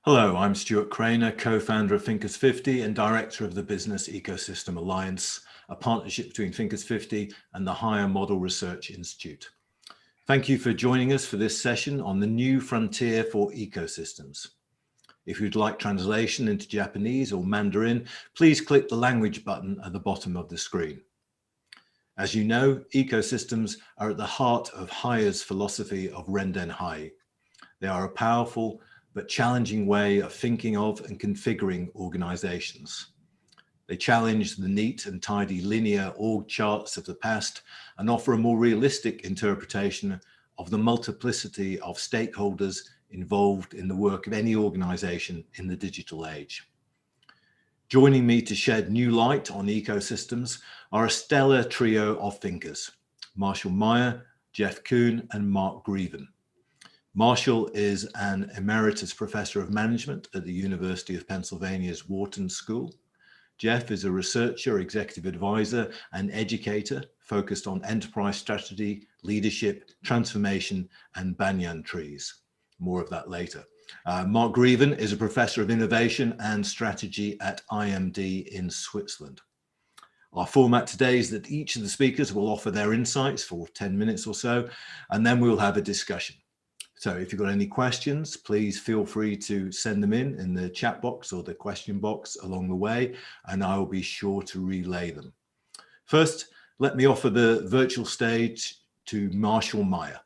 Hello, I'm Stuart Craner, co-founder of Thinkers 50 and director of the Business Ecosystem Alliance, a partnership between Thinkers 50 and the Higher Model Research Institute. Thank you for joining us for this session on the new frontier for ecosystems. If you'd like translation into Japanese or Mandarin, please click the language button at the bottom of the screen. As you know, ecosystems are at the heart of Hayer's philosophy of Renden Hai. They are a powerful but challenging way of thinking of and configuring organizations. They challenge the neat and tidy linear org charts of the past and offer a more realistic interpretation of the multiplicity of stakeholders involved in the work of any organization in the digital age. Joining me to shed new light on ecosystems are a stellar trio of thinkers: Marshall Meyer, Jeff Kuhn, and Mark Greeven. Marshall is an emeritus professor of management at the University of Pennsylvania's Wharton School. Jeff is a researcher, executive advisor, and educator focused on enterprise strategy, leadership, transformation, and banyan trees. More of that later. Mark Greeven is a professor of innovation and strategy at IMD in Switzerland. Our format today is that each of the speakers will offer their insights for 10 minutes or so, and then we'll have a discussion. So if you've got any questions, please feel free to send them in the chat box or the question box along the way, and I will be sure to relay them. First, let me offer the virtual stage to Marshall Meyer.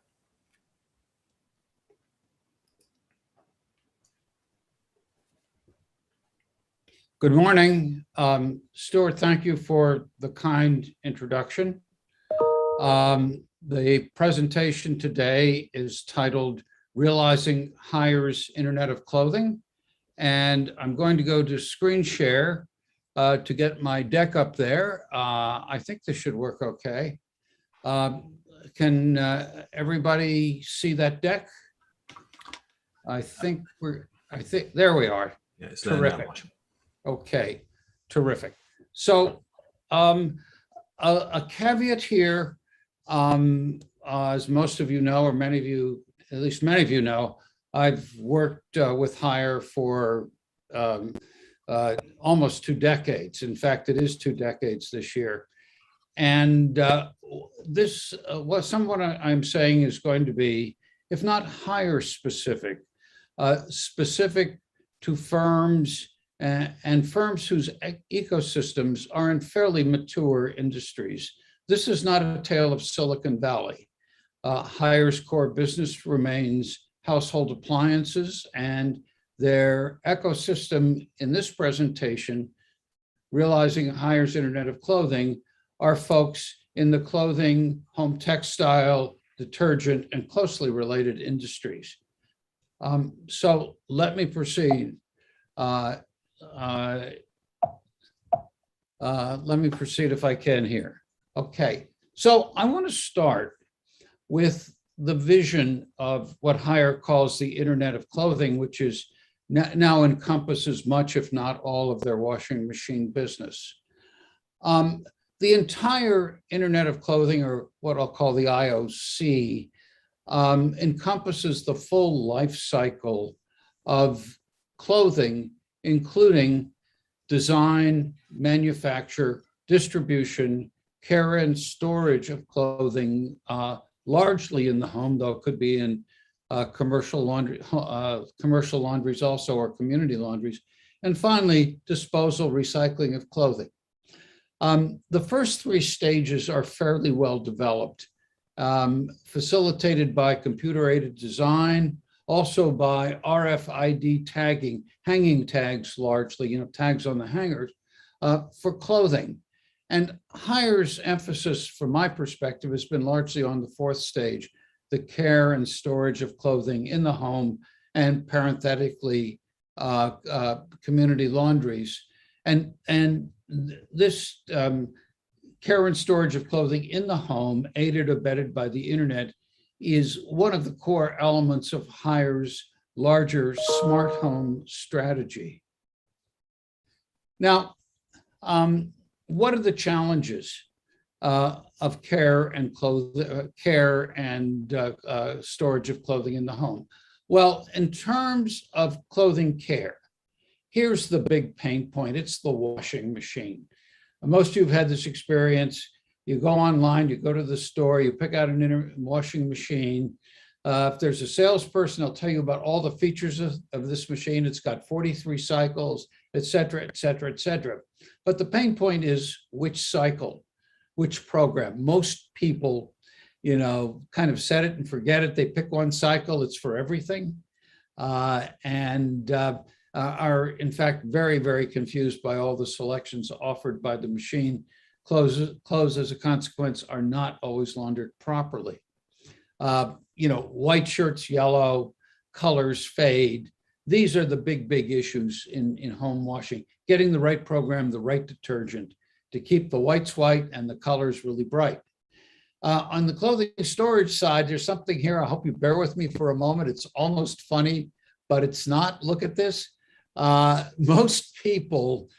Good morning. Stuart, thank you for the kind introduction. The presentation today is titled Realizing Hayer's Internet of Clothing, and I'm going to go to screen share to get my deck up there. I think this should work okay. Can everybody see that deck? I think there we are. Yeah, it's terrific. Okay, terrific. So a caveat here, as most of you know, or many of you, at least many of you know, I've worked with Hayer for almost 2 decades. In fact, it is 2 decades this year. And some of what I'm saying is going to be, if not Hayer specific, specific to firms and firms whose ecosystems are in fairly mature industries. This is not a tale of Silicon Valley. Hayer's core business remains household appliances, and their ecosystem in this presentation, Realizing Hayer's Internet of Clothing, are folks in the clothing, home textile, detergent, and closely related industries. So let me proceed. Let me proceed if I can here. Okay, so I want to start with the vision of what Hayer calls the Internet of Clothing, which is now encompasses much, if not all, of their washing machine business. The entire Internet of Clothing, or what I'll call the IOC, encompasses the full life cycle of clothing, including design, manufacture, distribution, care and storage of clothing, largely in the home, though it could be in commercial laundries also, or community laundries, and finally, disposal, recycling of clothing. The first 3 stages are fairly well developed, facilitated by computer-aided design, also by RFID tagging, hanging tags largely, tags on the hangers for clothing. And Hayer's emphasis, from my perspective, has been largely on the 4th stage, the care and storage of clothing in the home, and parenthetically, community laundries. And this care and storage of clothing in the home, aided or abetted by the internet, is one of the core elements of Hayer's larger smart home strategy. Now, what are the challenges of care and storage of clothing in the home? Well, in terms of clothing care, here's the big pain point. It's the washing machine. Most of you have had this experience. You go online, you go to the store, you pick out an washing machine. If there's a salesperson, they'll tell you about all the features of this machine. It's got 43 cycles, et cetera, et cetera, et cetera. But the pain point is which cycle, which program. Most people, kind of set it and forget it. They pick one cycle, it's for everything. And are in fact very, very confused by all the selections offered by the machine. Clothes as a consequence are not always laundered properly. White shirts, yellow, colors fade. These are the big issues in home washing. Getting the right program, the right detergent to keep the whites white and the colors really bright. On the clothing storage side, there's something here. I hope you bear with me for a moment. It's almost funny, but it's not. Look at this. Most people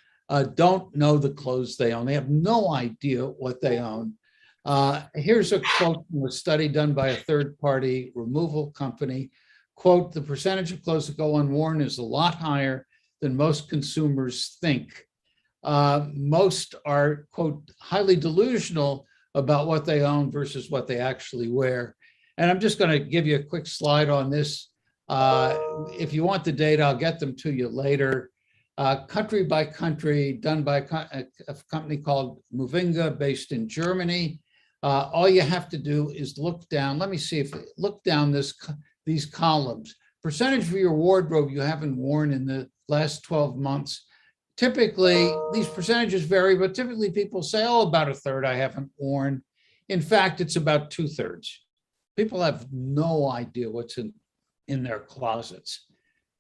don't know the clothes they own. They have no idea what they own. Here's a quote from a study done by a third-party removal company. Quote, "The percentage of clothes that go unworn is a lot higher than most consumers think. Most are, quote, highly delusional about what they own versus what they actually wear." And I'm just going to give you a quick slide on this. If you want the data, I'll get them to you later. Country by country, done by a company called Movinga, based in Germany. All you have to do is look down. Let me see if look down these columns. Percentage of your wardrobe you haven't worn in the last 12 months. Typically, these percentages vary, but typically people say, oh, about a third I haven't worn. In fact, it's about 2/3. People have no idea what's in their closets.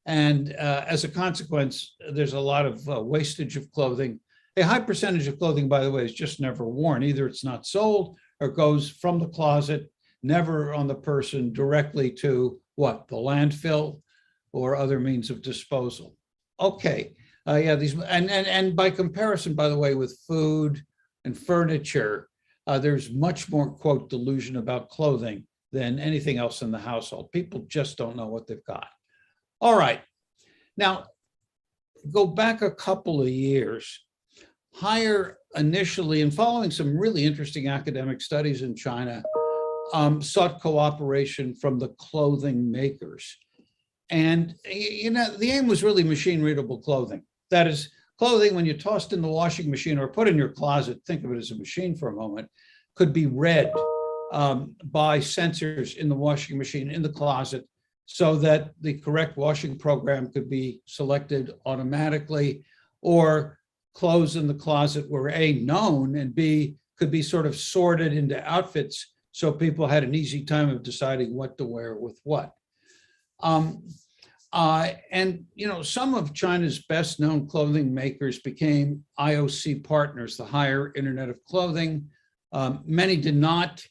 And as a consequence, there's a lot of wastage of clothing. A high percentage of clothing, by the way, is just never worn. Either it's not sold or goes from the closet, never on the person, directly to what? The landfill or other means of disposal. Okay. These and by comparison, by the way, with food and furniture, there's much more, quote, delusion about clothing than anything else in the household. People just don't know what they've got. All right. Now, go back a couple of years. Haier initially, and following some really interesting academic studies in China, sought cooperation from the clothing makers. And, the aim was really machine-readable clothing. That is, clothing, when you tossed in the washing machine or put in your closet, think of it as a machine for a moment, could be read by sensors in the washing machine, in the closet, so that the correct washing program could be selected automatically, or clothes in the closet were A, known, and B, could be sort of sorted into outfits so people had an easy time of deciding what to wear with what. And some of China's best known clothing makers became IOC partners, the Haier Internet of Clothing. Many did not.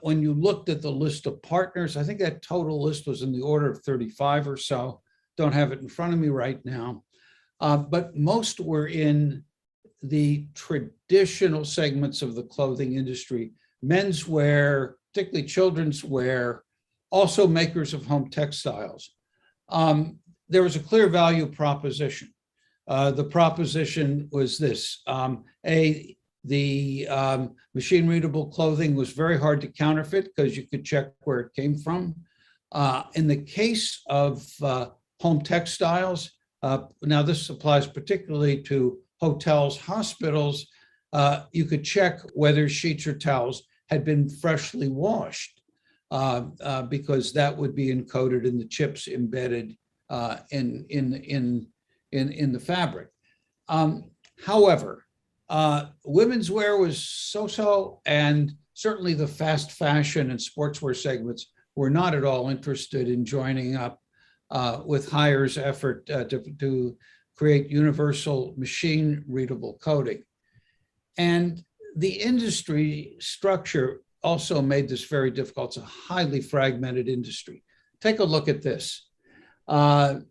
When you looked at the list of partners, I think that total list was in the order of 35 or so. Don't have it in front of me right now. But most were in the traditional segments of the clothing industry, menswear, particularly children's wear, also makers of home textiles. There was a clear value proposition. The proposition was this: the machine-readable clothing was very hard to counterfeit because you could check where it came from. In the case of home textiles, now this applies particularly to hotels, hospitals, you could check whether sheets or towels had been freshly washed, because that would be encoded in the chips embedded in the fabric. However, women's wear was so-so, and certainly the fast fashion and sportswear segments were not at all interested in joining up with Haier's effort to create universal machine-readable coding. And the industry structure also made this very difficult. It's a highly fragmented industry. Take a look at this. Look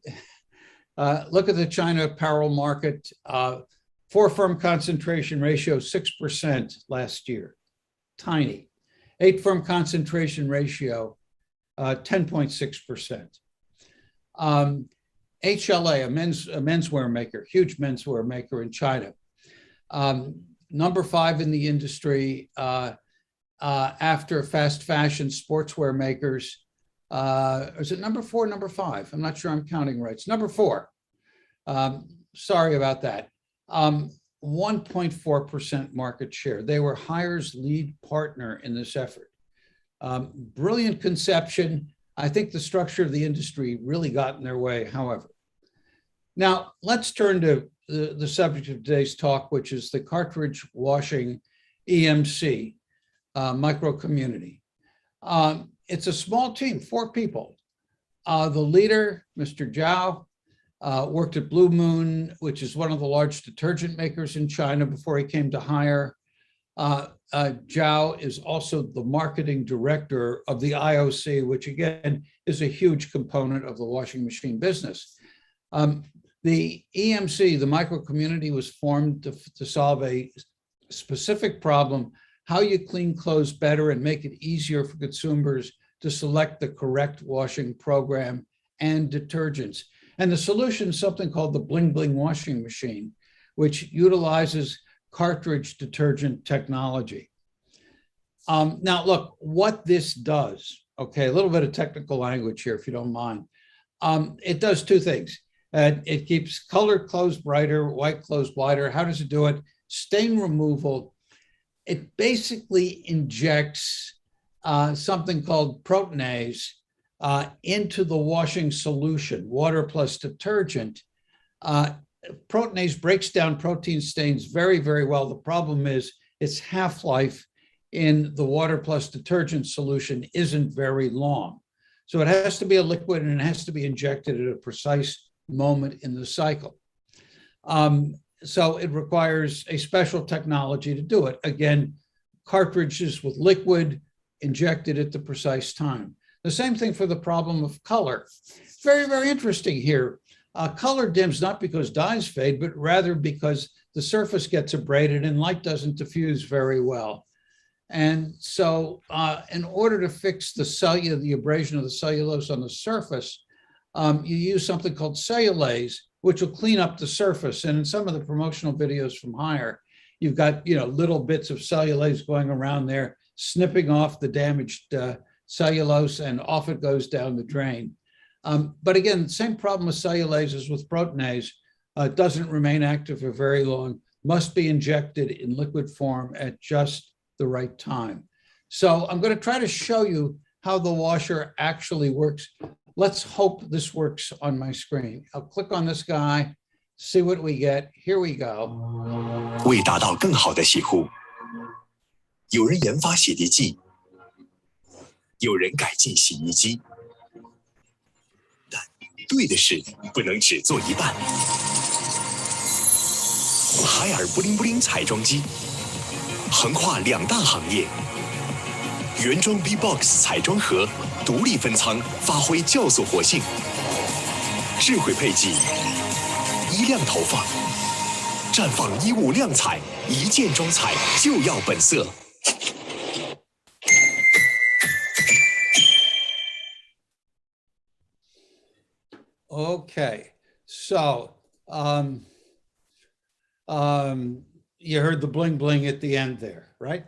at the China apparel market. 4-firm concentration ratio, 6% last year. Tiny. 8-firm concentration ratio, 10.6%. HLA, a menswear maker, huge menswear maker in China, number 5 in the industry after fast fashion sportswear makers. Is it number 4, number 5? I'm not sure I'm counting right. It's number 4. Sorry about that. 1.4% market share. They were Haier's lead partner in this effort. Brilliant conception. I think the structure of the industry really got in their way, however. Now, let's turn to the subject of today's talk, which is the cartridge washing EMC micro community. It's a small team, 4 people. The leader, Mr. Zhao, worked at Blue Moon, which is one of the large detergent makers in China before he came to Haier. Zhao is also the marketing director of the IOC, which again is a huge component of the washing machine business. The EMC, the micro community, was formed to solve a specific problem: how you clean clothes better and make it easier for consumers to select the correct washing program and detergents. And the solution is something called the Bling Bling washing machine, which utilizes cartridge detergent technology. Now, look, what this does, okay, a little bit of technical language here, if you don't mind. It does 2 things. It keeps colored clothes brighter, white clothes whiter. How does it do it? Stain removal. It basically injects something called proteinase into the washing solution, water plus detergent. Proteinase breaks down protein stains very, very well. The problem is its half-life in the water plus detergent solution isn't very long. So it has to be a liquid and it has to be injected at a precise moment in the cycle. So it requires a special technology to do it. Again, cartridges with liquid injected at the precise time. The same thing for the problem of color. Very, very interesting here. Color dims not because dyes fade, but rather because the surface gets abraded and light doesn't diffuse very well. And so in order to fix the abrasion of the cellulose on the surface, you use something called cellulase, which will clean up the surface. And in some of the promotional videos from Haier, you've got little bits of cellulase going around there, snipping off the damaged cellulose, and off it goes down the drain. But again, the same problem with cellulase as with proteinase. It doesn't remain active for very long, must be injected in liquid form at just the right time. So I'm going to try to show you how the washer actually works. Let's hope this works on my screen. I'll click on this guy, see what we get. Here we go. 为达到更好的洗护，有人研发洗涤剂，有人改进洗衣机，但对的事不能只做一半。海尔布灵布灵彩妆机，横跨2大行业。原装 B-Box 彩妆盒，独立分仓，发挥酵素活性。智慧配剂，一亮投放，绽放衣物亮彩，一键装彩就要本色。Okay, so you heard the bling bling at the end there, right?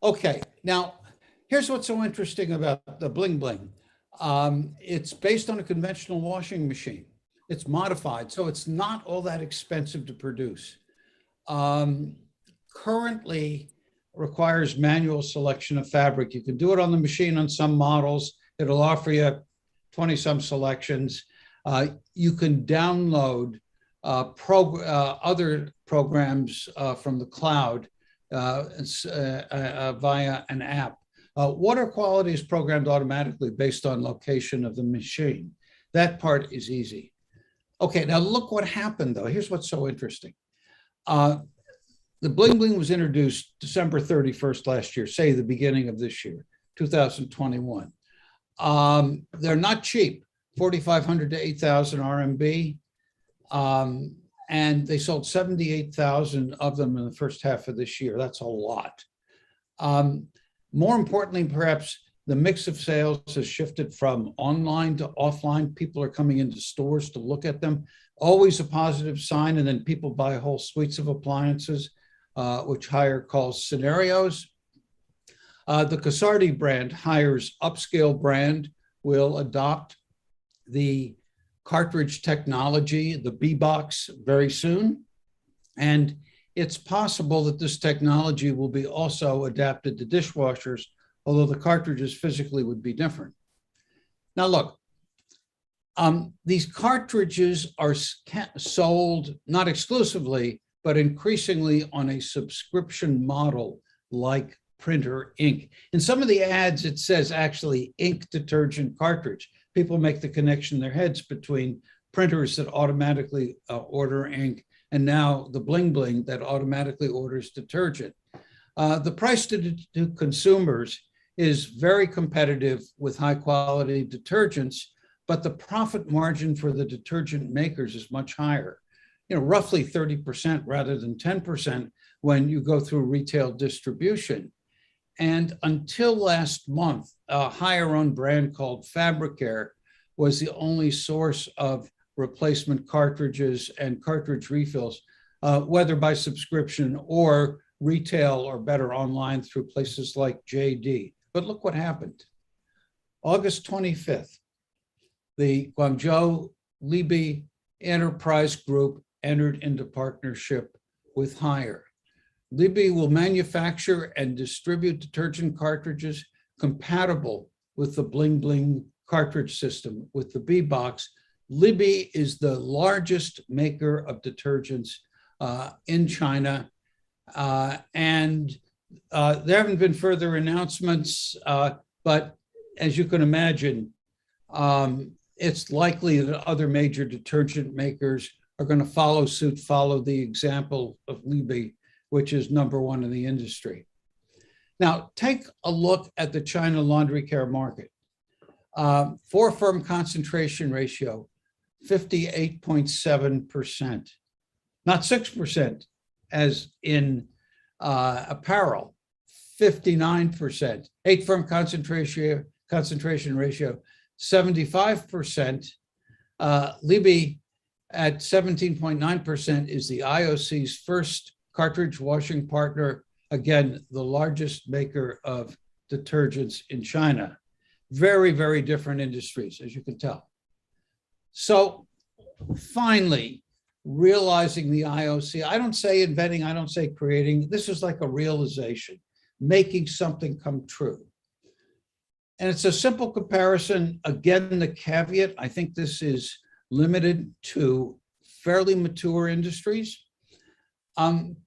Okay, now here's what's so interesting about the bling bling. It's based on a conventional washing machine. It's modified, so it's not all that expensive to produce. Currently requires manual selection of fabric. You can do it on the machine on some models. It'll offer you 20-some selections. You can download other programs from the cloud via an app. Water quality is programmed automatically based on location of the machine. That part is easy. Okay, now look what happened though. Here's what's so interesting. The bling bling was introduced December 31st last year, say the beginning of this year, 2021. They're not cheap, 4,500 to 8,000 RMB. And they sold 78,000 of them in the first half of this year. That's a lot. More importantly, perhaps, the mix of sales has shifted from online to offline. People are coming into stores to look at them. Always a positive sign. And then people buy whole suites of appliances, which Haier calls scenarios. The Casardi brand, Haier's upscale brand, will adopt the cartridge technology, the B-Box, very soon. And it's possible that this technology will be also adapted to dishwashers, although the cartridges physically would be different. Now look, these cartridges are sold not exclusively, but increasingly on a subscription model like printer ink. In some of the ads, it says actually ink detergent cartridge. People make the connection in their heads between printers that automatically order ink and now the bling bling that automatically orders detergent. The price to consumers is very competitive with high quality detergents, but the profit margin for the detergent makers is much higher, roughly 30% rather than 10% when you go through retail distribution. And until last month, a Haier-owned brand called Fabricare was the only source of replacement cartridges and cartridge refills, whether by subscription or retail or better online through places like JD. But look what happened. August 25th, the Guangzhou Libi Enterprise Group entered into partnership with Haier. Libi will manufacture and distribute detergent cartridges compatible with the Bling Bling cartridge system with the B-Box. Libi is the largest maker of detergents in China. And there haven't been further announcements, but as you can imagine, it's likely that other major detergent makers are going to follow suit, follow the example of Libi, which is #1 in the industry. Now, take a look at the China laundry care market. For firm concentration ratio, 58.7%, not 6% as in apparel, 59%. 8 firm concentration ratio, 75%. Libi at 17.9% is the IOC's first cartridge washing partner, again, the largest maker of detergents in China. Very, very different industries, as you can tell. So finally, realizing the IOC, I don't say inventing, I don't say creating, this is like a realization, making something come true. And it's a simple comparison. Again, the caveat, I think this is limited to fairly mature industries.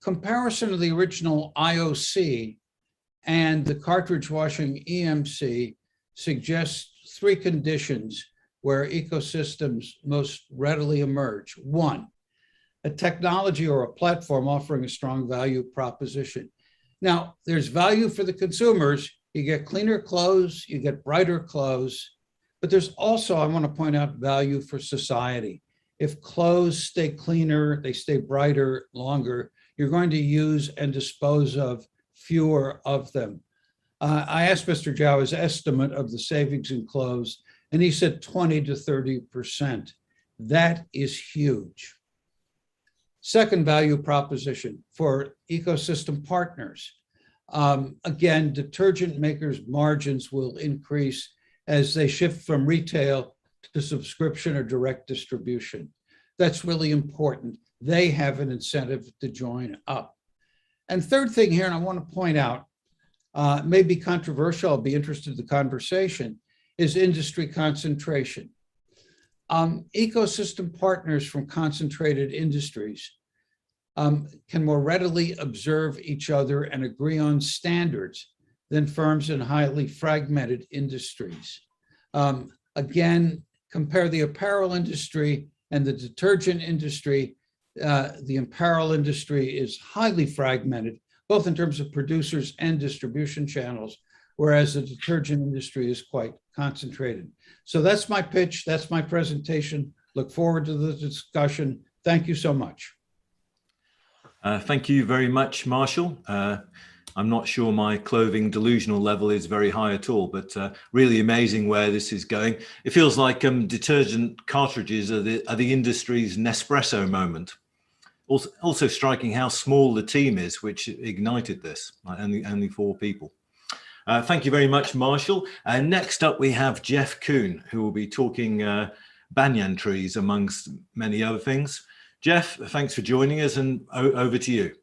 Comparison of the original IOC and the cartridge washing EMC suggests 3 conditions where ecosystems most readily emerge. 1, a technology or a platform offering a strong value proposition. Now, there's value for the consumers. You get cleaner clothes, you get brighter clothes, but there's also, I want to point out, value for society. If clothes stay cleaner, they stay brighter longer, you're going to use and dispose of fewer of them. I asked Mr. Zhao his estimate of the savings in clothes, and he said 20 to 30%. That is huge. Second value proposition for ecosystem partners. Again, detergent makers' margins will increase as they shift from retail to subscription or direct distribution. That's really important. They have an incentive to join up. And third thing here, and I want to point out, may be controversial, I'll be interested in the conversation, is industry concentration. Ecosystem partners from concentrated industries can more readily observe each other and agree on standards than firms in highly fragmented industries. Again, compare the apparel industry and the detergent industry. The apparel industry is highly fragmented, both in terms of producers and distribution channels, whereas the detergent industry is quite concentrated. So that's my pitch, that's my presentation. Look forward to the discussion. Thank you so much. Thank you very much, Marshall. I'm not sure my clothing delusional level is very high at all, but really amazing where this is going. It feels like detergent cartridges are the industry's Nespresso moment. Also striking how small the team is, which ignited this, only 4 people. Thank you very much, Marshall. Next up, we have Jeff Kuhn, who will be talking banyan trees, amongst many other things. Jeff, thanks for joining us, and over to you.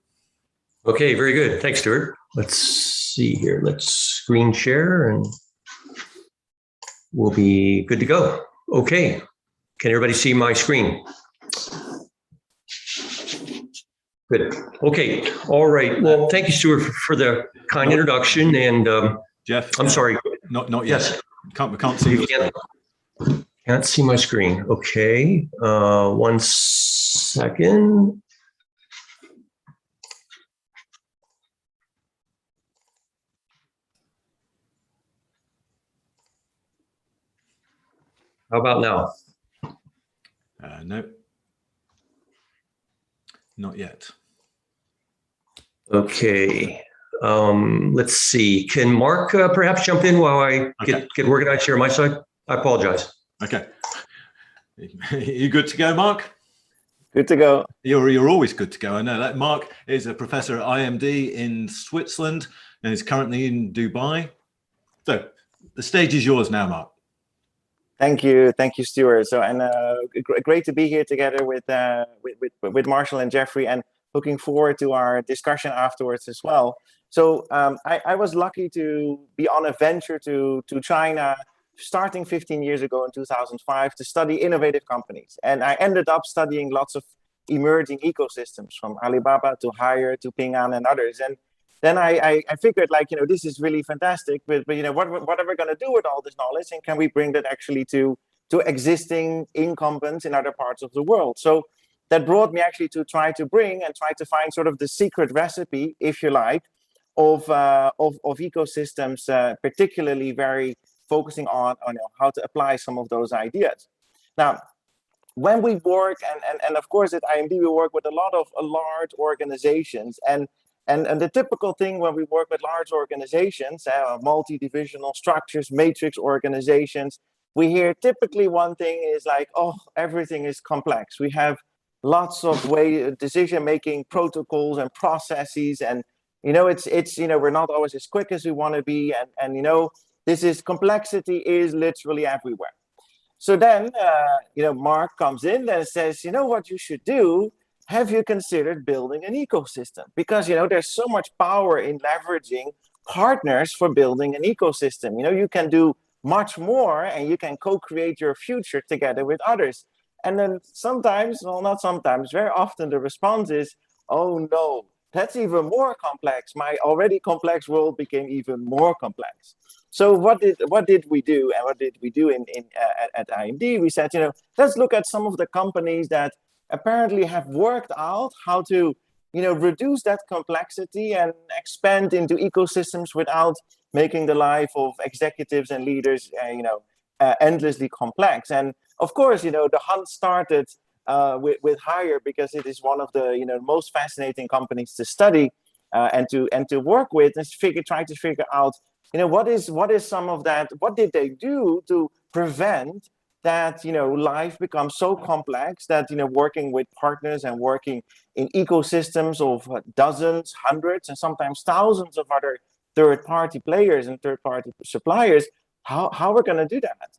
Okay, very good. Thanks, Stuart. Let's see here. Let's screen share and we'll be good to go. Okay. Can everybody see my screen? Good. Okay. All right. Well, thank you, Stuart, for the kind introduction. And Jeff, I'm sorry. Not yet. Yes. We can't see you. Can't see my screen. Okay. 1 second. How about now? No, not yet. Okay. Let's see. Can Mark perhaps jump in while I get organized here on my side? I apologize. Okay. You good to go, Mark? Good to go. You're always good to go. I know that. Mark is a professor at IMD in Switzerland and is currently in Dubai. So the stage is yours now, Mark. Thank you, Stuart. So, and great to be here together with Marshall and Jeffrey, and looking forward to our discussion afterwards as well. So, I was lucky to be on a venture to China, starting 15 years ago in 2005, to study innovative companies, and I ended up studying lots of emerging ecosystems, from Alibaba to Haier to Ping An and others, and then I figured, like, this is really fantastic, but what are we going to do with all this knowledge, and can we bring that actually to existing incumbents in other parts of the world? So that brought me actually to try to find sort of the secret recipe, if you like, of ecosystems, particularly very focusing on how to apply some of those ideas. Now, when we work, and of course at IMD we work with a lot of large organizations, and the typical thing when we work with large organizations, multi-divisional structures, matrix organizations, we hear typically one thing is like, oh, everything is complex. We have lots of decision-making protocols and processes, and it's we're not always as quick as we want to be, and complexity is literally everywhere. So then Mark comes in and says, what you should do. Have you considered building an ecosystem? Because, there's so much power in leveraging partners for building an ecosystem. You can do much more, and you can co-create your future together with others. And then sometimes, well, not sometimes, very often the response is, oh no, that's even more complex. My already complex world became even more complex. So what did we do? And what did we do at IMD? We said, let's look at some of the companies that apparently have worked out how to reduce that complexity and expand into ecosystems without making the life of executives and leaders endlessly complex. And of course, the hunt started with Haier, because it is one of the most fascinating companies to study and to work with, and try to figure out what is some of that, what did they do to prevent that life becomes so complex that working with partners and working in ecosystems of dozens, hundreds, and sometimes thousands of other third-party players and third-party suppliers, how we're going to do that.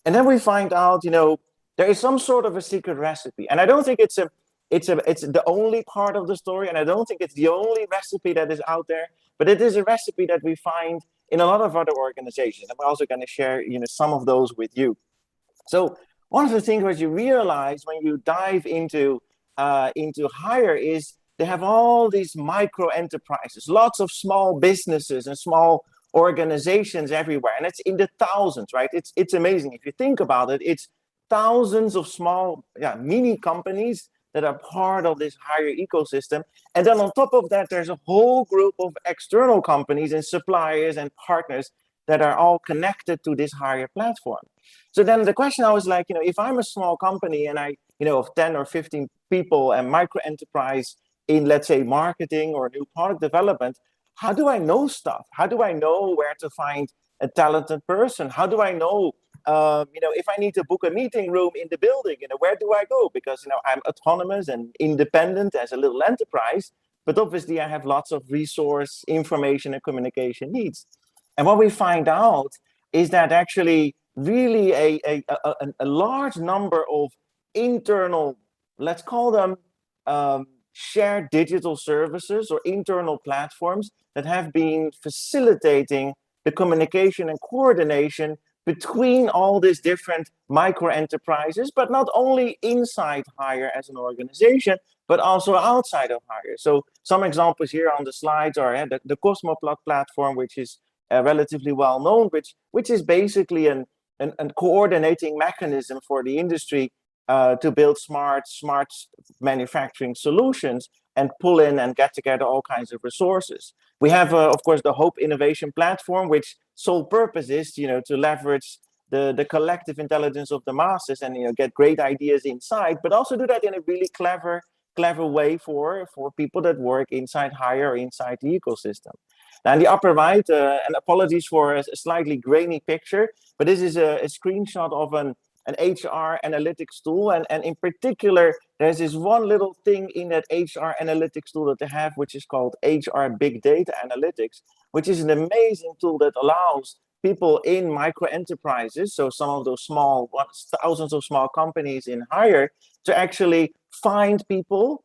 And then we find out there is some sort of a secret recipe, and I don't think it's the only part of the story, and I don't think it's the only recipe that is out there, but it is a recipe that we find in a lot of other organizations, and we're also going to share some of those with you. So one of the things that you realize when you dive into Haier is they have all these micro enterprises, lots of small businesses and small organizations everywhere, and it's in the thousands, right? It's amazing if you think about it. It's thousands of small, mini companies that are part of this Haier ecosystem, and then on top of that, there's a whole group of external companies and suppliers and partners that are all connected to this Haier platform. So then the question I was like, if I'm a small company and I, of 10 or 15 people and micro enterprise in, let's say, marketing or new product development, how do I know stuff? How do I know where to find a talented person? How do I know, if I need to book a meeting room in the building, where do I go? Because, I'm autonomous and independent as a little enterprise, but obviously I have lots of resource, information, and communication needs. And what we find out is that actually really a large number of internal, let's call them shared digital services or internal platforms that have been facilitating the communication and coordination between all these different micro enterprises, but not only inside Hire as an organization, but also outside of Hire. So some examples here on the slides are the Cosmoplot platform, which is relatively well known, which is basically a coordinating mechanism for the industry to build smart manufacturing solutions and pull in and get together all kinds of resources. We have, of course, the Hope Innovation Platform, which sole purpose is, to leverage the collective intelligence of the masses and, get great ideas inside, but also do that in a really clever way for people that work inside Hire or inside the ecosystem. Now, in the upper right, and apologies for a slightly grainy picture, but this is a screenshot of an HR analytics tool. And in particular, there's this one little thing in that HR analytics tool that they have, which is called HR Big Data Analytics, which is an amazing tool that allows people in micro enterprises, so some of those thousands of small companies in Hire, to actually find people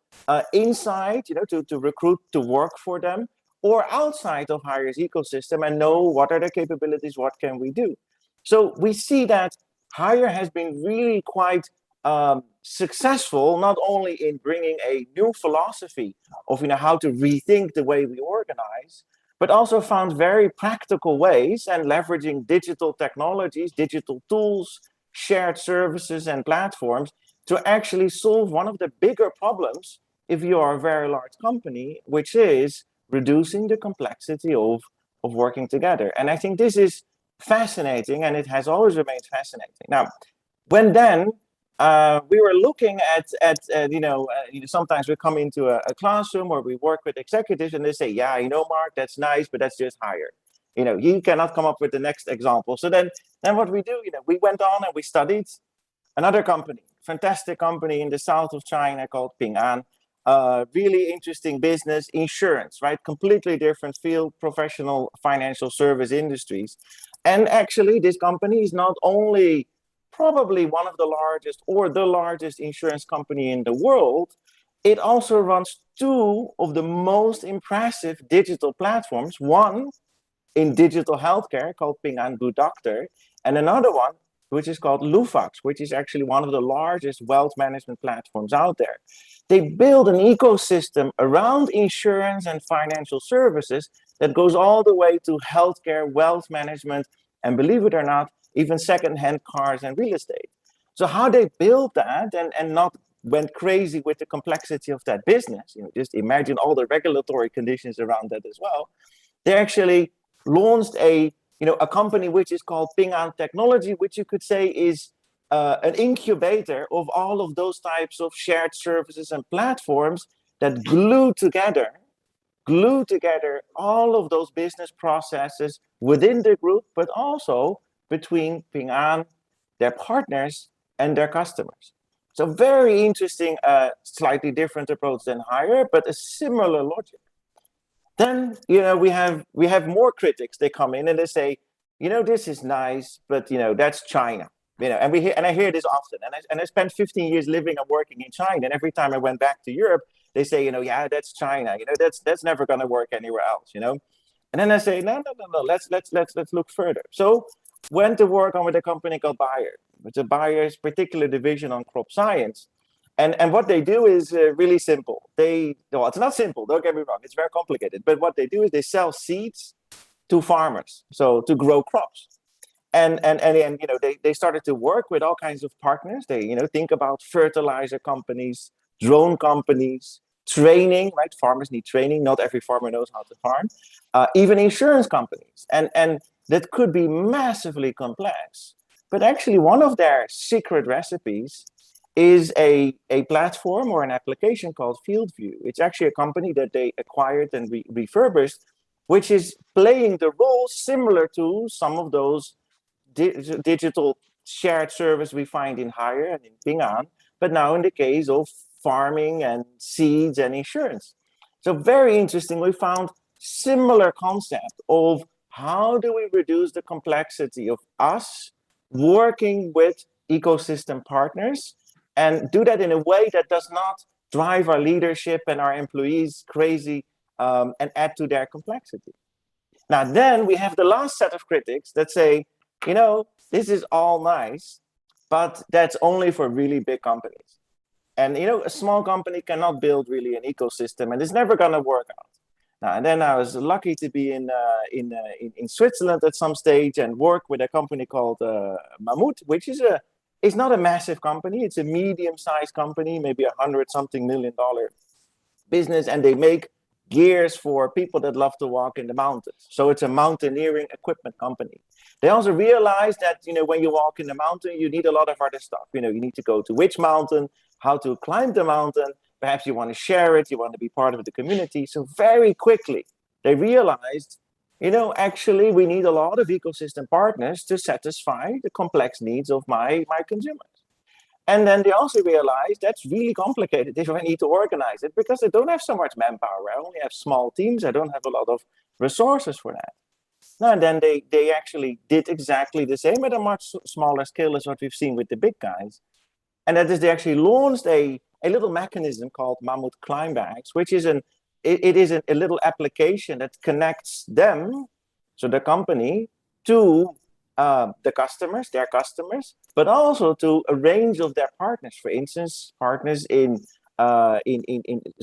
inside, to recruit to work for them, or outside of Hire's ecosystem, and know what are their capabilities, what can we do. So we see that Hire has been really quite successful, not only in bringing a new philosophy of how to rethink the way we organize, but also found very practical ways and leveraging digital technologies, digital tools, shared services and platforms to actually solve one of the bigger problems if you are a very large company, which is reducing the complexity of working together. And I think this is fascinating, and it has always remained fascinating. Now, when then we were looking at sometimes we come into a classroom or we work with executives and they say, yeah, Mark, that's nice, but that's just Hire. You cannot come up with the next example. So then what we do, we went on and we studied another company, fantastic company in the south of China called Ping An. Really interesting business, insurance, right? Completely different field, professional financial service industries. And actually, this company is not only probably one of the largest or the largest insurance company in the world, it also runs two of the most impressive digital platforms, one in digital healthcare called Ping An Good Doctor, and another one which is called Lufax, which is actually one of the largest wealth management platforms out there. They build an ecosystem around insurance and financial services that goes all the way to healthcare, wealth management, and believe it or not, even secondhand cars and real estate. So how they built that and not went crazy with the complexity of that business, just imagine all the regulatory conditions around that as well. They actually launched a company which is called Ping An Technology, which you could say is an incubator of all of those types of shared services and platforms that glue together all of those business processes within the group, but also between Ping An, their partners, and their customers. So very interesting, slightly different approach than Hire, but a similar logic. Then, we have more critics. They come in and they say, this is nice, but that's China. And I hear this often. And I spent 15 years living and working in China. And every time I went back to Europe, they say, yeah, that's China. That's never going to work anywhere else. And then I say, no. Let's look further. So went to work on with a company called Bayer, which is Bayer's particular division on crop science. And what they do is really simple. It's not simple, don't get me wrong, it's very complicated. But what they do is they sell seeds to farmers, so to grow crops. And they started to work with all kinds of partners. They think about fertilizer companies, drone companies, training, right? Farmers need training. Not every farmer knows how to farm. Even insurance companies. And that could be massively complex. But actually one of their secret recipes is a platform or an application called FieldView. It's actually a company that they acquired and refurbished which is playing the role similar to some of those digital shared service we find in Hire and in Ping An, but now in the case of farming and seeds and insurance. So very interesting, we found similar concept of how do we reduce the complexity of us working with ecosystem partners and do that in a way that does not drive our leadership and our employees crazy and add to their complexity. Now, then we have the last set of critics that say, you know, this is all nice, but that's only for really big companies. And, you know, a small company cannot build really an ecosystem and it's never going to work out. Now, and then I was lucky to be in Switzerland at some stage and work with a company called Mammut, which is it's not a massive company. It's a medium-sized company, maybe $100-something million business, and they make gears for people that love to walk in the mountains. So it's a mountaineering equipment company. They also realized that, you know, when you walk in the mountain, you need a lot of other stuff. You know, you need to go to which mountain, how to climb the mountain. Perhaps you want to share it, you want to be part of the community. So very quickly, they realized, you know, actually, we need a lot of ecosystem partners to satisfy the complex needs of my consumers. And then they also realized that's really complicated if I need to organize it because I don't have so much manpower. I only have small teams. I don't have a lot of resources for that. No, and then they actually did exactly the same at a much smaller scale as what we've seen with the big guys. And that is they actually launched a little mechanism called Mammut Climb Bags, which is a little application that connects them, so the company, to their customers, but also to a range of their partners. For instance, partners in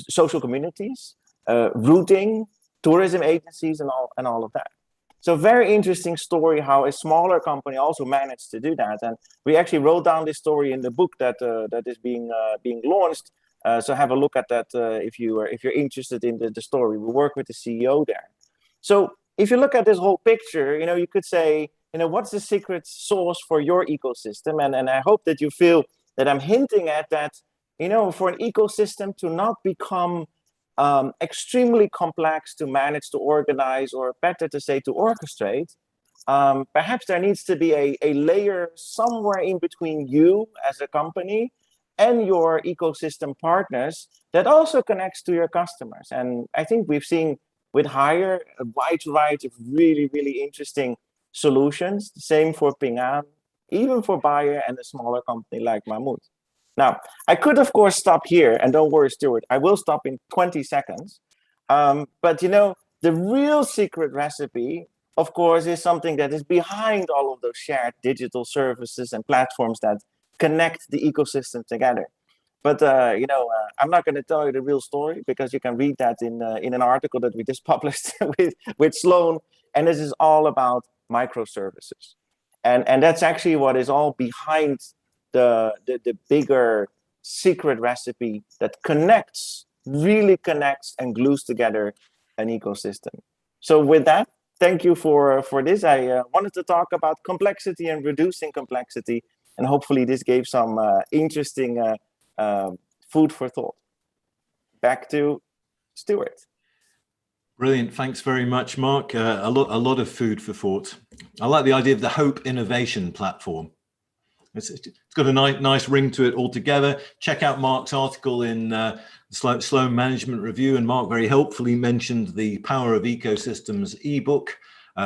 social communities, routing, tourism agencies, and all of that. So very interesting story how a smaller company also managed to do that. And we actually wrote down this story in the book that is being launched. So have a look at that if you're interested in the story. We work with the CEO there. So if you look at this whole picture, you know, you could say, you know, what's the secret sauce for your ecosystem? And I hope that you feel that I'm hinting at that, you know, for an ecosystem to not become extremely complex to manage, to organize, or better to say, to orchestrate, perhaps there needs to be a layer somewhere in between you as a company and your ecosystem partners that also connects to your customers. And I think we've seen with Hire a wide variety of really, really interesting solutions. The same for Ping An, even for Bayer and a smaller company like Mammut. Now, I could, of course, stop here, and don't worry, Stuart, I will stop in 20 seconds. But, you know, the real secret recipe, of course, is something that is behind all of those shared digital services and platforms that connect the ecosystem together. But, you know, I'm not going to tell you the real story because you can read that in an article that we just published with Sloan. And this is all about microservices. And that's actually what is all behind the bigger secret recipe that really connects and glues together an ecosystem. So with that, thank you for this. I wanted to talk about complexity and reducing complexity, and hopefully this gave some interesting food for thought. Back to Stuart. Brilliant. Thanks very much, Mark. A lot of food for thought. I like the idea of the Hope Innovation Platform. It's got a nice ring to it altogether. Check out Mark's article in Sloan Management Review, and Mark very helpfully mentioned the Power of Ecosystems ebook,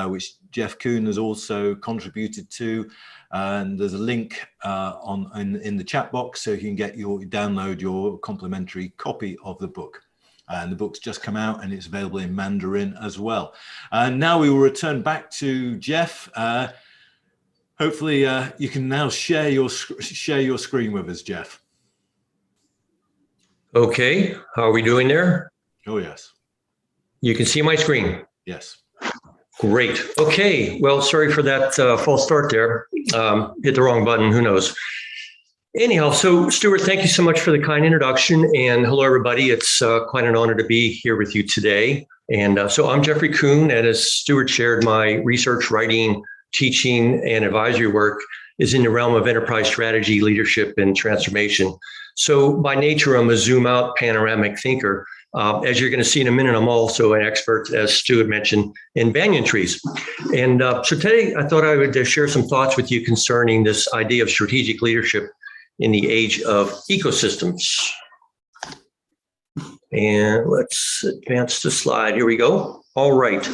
which Jeff Kuhn has also contributed to. And there's a link in the chat box so you can download your complimentary copy of the book. And the book's just come out and it's available in Mandarin as well. And now we will return back to Jeff. Hopefully you can now share your screen with us, Jeff. Okay, how are we doing there? Oh, yes. You can see my screen? Yes. Great. Okay, well, sorry for that false start there. Hit the wrong button, who knows? Anyhow, so Stuart, thank you so much for the kind introduction. And hello, everybody. It's quite an honor to be here with you today. And so I'm Jeffrey Kuhn, and as Stuart shared, my research, writing, teaching, and advisory work is in the realm of enterprise strategy, leadership, and transformation. So by nature, I'm a zoom out panoramic thinker. As you're going to see in a minute, I'm also an expert, as Stuart mentioned, in banyan trees. And so today I thought I would share some thoughts with you concerning this idea of strategic leadership in the age of ecosystems. And let's advance the slide. Here we go. All right.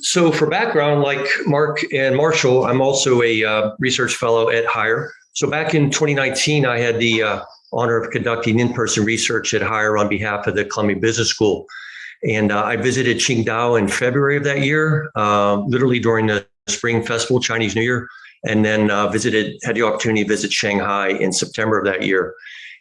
So for background, like Mark and Marshall, I'm also a research fellow at Hire. So back in 2019, I had the honor of conducting in-person research at Hire on behalf of the Columbia Business School. And I visited Qingdao in February of that year, literally during the Spring Festival, Chinese New Year, and then had the opportunity to visit Shanghai in September of that year.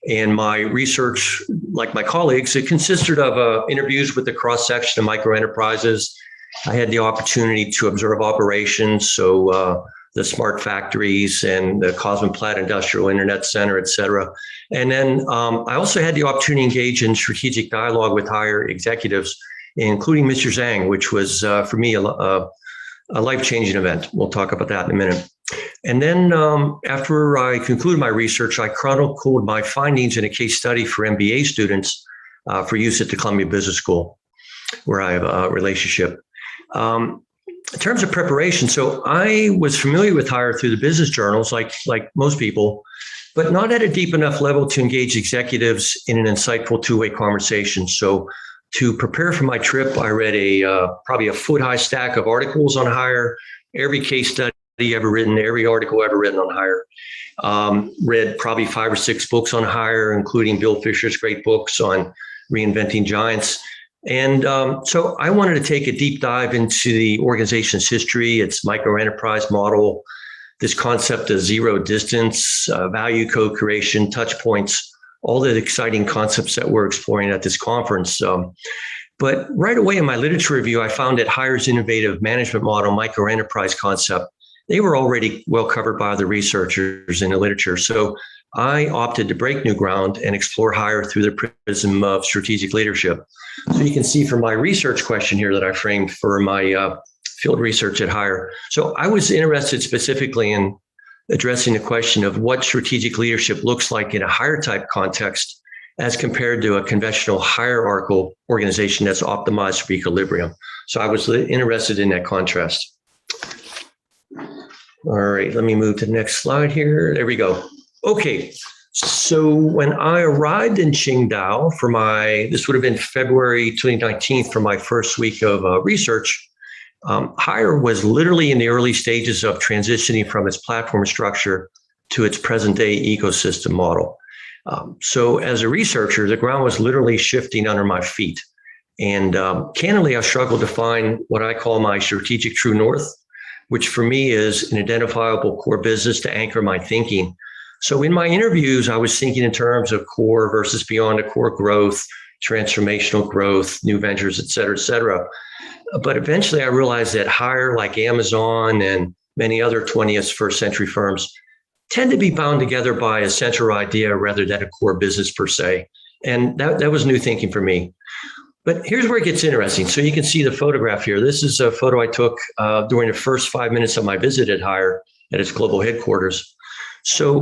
And my research, like my colleagues, it consisted of interviews with the cross-section of micro enterprises. I had the opportunity to observe operations, so the smart factories and the Cosmoplatt Industrial Internet Center, et cetera. And then I also had the opportunity to engage in strategic dialogue with higher executives, including Mr. Zhang, which was, for me, a life-changing event. We'll talk about that in a minute. And then after I concluded my research, I chronicled my findings in a case study for MBA students for use at the Columbia Business School, where I have a relationship. In terms of preparation, so I was familiar with Hire through the business journals, like most people, but not at a deep enough level to engage executives in an insightful two-way conversation. So to prepare for my trip, I read probably a foot-high stack of articles on Hire, every case study ever written, every article ever written on Hire. Read probably 5 or 6 books on Hire, including Bill Fisher's great books on reinventing giants. And so I wanted to take a deep dive into the organization's history, its micro-enterprise model, this concept of zero distance, value co-creation, touch points, all the exciting concepts that we're exploring at this conference. But right away in my literature review, I found that Hire's innovative management model, micro-enterprise concept, they were already well covered by the researchers in the literature. So I opted to break new ground and explore Hire through the prism of strategic leadership. So you can see from my research question here that I framed for my field research at Hire. So I was interested specifically in addressing the question of what strategic leadership looks like in a Hire type context as compared to a conventional hierarchical organization that's optimized for equilibrium. So I was interested in that contrast. All right, let me move to the next slide here. There we go. Okay, so when I arrived in Qingdao for this would have been February 2019 for my first week of research, Hire was literally in the early stages of transitioning from its platform structure to its present day ecosystem model. So as a researcher, the ground was literally shifting under my feet. And candidly, I struggled to find what I call my strategic true north, which for me is an identifiable core business to anchor my thinking. So in my interviews, I was thinking in terms of core versus beyond the core growth, transformational growth, new ventures, et cetera, et cetera. But eventually I realized that Hire, like Amazon and many other 20th, first century firms, tend to be bound together by a central idea rather than a core business per se. And that was new thinking for me. But here's where it gets interesting. So you can see the photograph here. This is a photo I took during the first 5 minutes of my visit at Hire at its global headquarters. So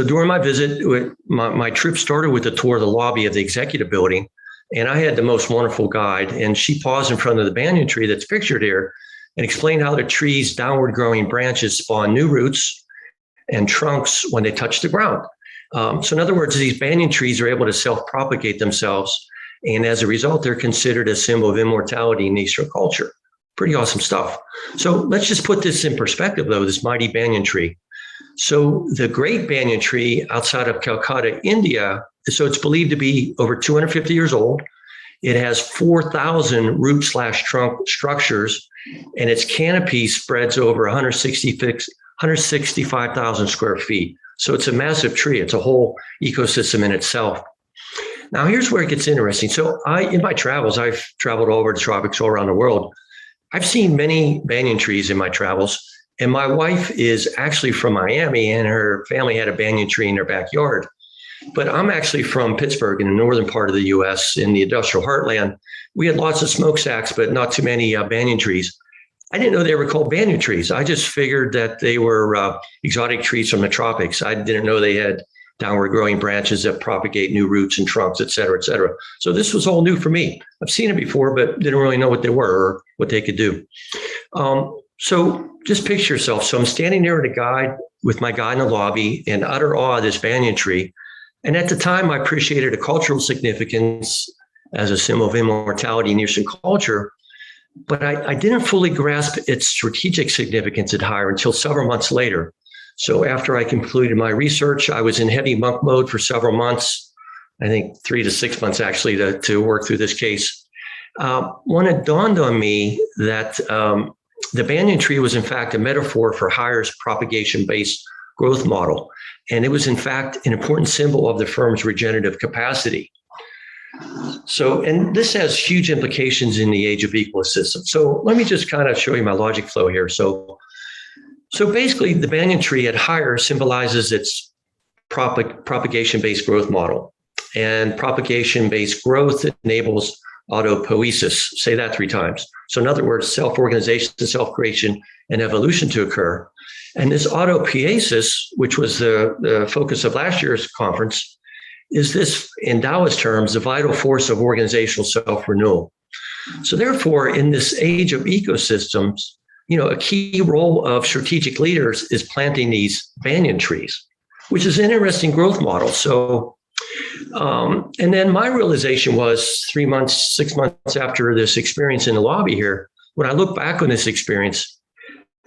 during my visit, my trip started with a tour of the lobby of the executive building. And I had the most wonderful guide. And she paused in front of the banyan tree that's pictured here and explained how the tree's downward growing branches spawn new roots and trunks when they touch the ground. So in other words, these banyan trees are able to self-propagate themselves. And as a result, they're considered a symbol of immortality in Eastern culture. Pretty awesome stuff. So let's just put this in perspective, though, this mighty banyan tree. So the great banyan tree outside of Calcutta, India, so it's believed to be over 250 years old. It has 4,000 root/trunk structures, and its canopy spreads over 165,000 square feet. So it's a massive tree. It's a whole ecosystem in itself. Now, here's where it gets interesting. So in my travels, I've traveled all over the tropics all around the world. I've seen many banyan trees in my travels, and my wife is actually from Miami, and her family had a banyan tree in their backyard. But I'm actually from Pittsburgh in the northern part of the U.S. in the industrial heartland. We had lots of smokestacks, but not too many banyan trees. I didn't know they were called banyan trees. I just figured that they were exotic trees from the tropics. I didn't know they had downward growing branches that propagate new roots and trunks, et cetera, et cetera. So this was all new for me. I've seen it before, but didn't really know what they were or what they could do. So just picture yourself. So I'm standing there at a guide with my guide in the lobby in utter awe of this banyan tree. And at the time, I appreciated a cultural significance as a symbol of immortality in Eastern culture, but I didn't fully grasp its strategic significance at Hire until several months later. So after I concluded my research, I was in heavy monk mode for several months, I think 3 to 6 months actually, to work through this case. When it dawned on me that the banyan tree was in fact a metaphor for Hire's propagation-based growth model. And it was in fact an important symbol of the firm's regenerative capacity. So, and this has huge implications in the age of ecosystems. So let me just kind of show you my logic flow here. So basically the banyan tree at Hire symbolizes its propagation-based growth model. And propagation-based growth enables autopoiesis. Say that 3 times. So in other words, self-organization, self-creation, and evolution to occur. And this autopoiesis, which was the focus of last year's conference, is this, in Taoist terms, the vital force of organizational self-renewal. So therefore, in this age of ecosystems, a key role of strategic leaders is planting these banyan trees, which is an interesting growth model. So, and then my realization was 3 months, 6 months after this experience in the lobby here, when I look back on this experience,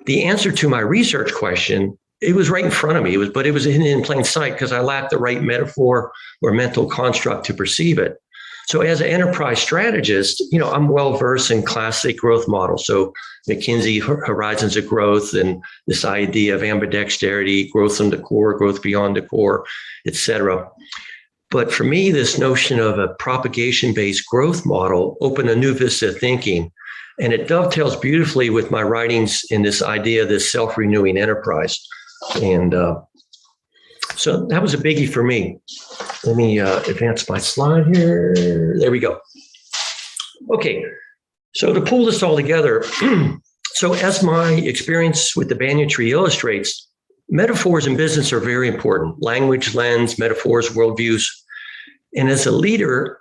the answer to my research question, it was right in front of me, but it was in plain sight because I lacked the right metaphor or mental construct to perceive it. So as an enterprise strategist, I'm well-versed in classic growth models. So McKinsey horizons of growth and this idea of ambidexterity, growth from the core, growth beyond the core, et cetera. But for me, this notion of a propagation-based growth model opened a new vista of thinking. And it dovetails beautifully with my writings in this idea of this self-renewing enterprise. And so that was a biggie for me. Let me advance my slide here. There we go. Okay, so to pull this all together, so as my experience with the banyan tree illustrates, metaphors in business are very important. Language, lens, metaphors, worldviews. And as a leader,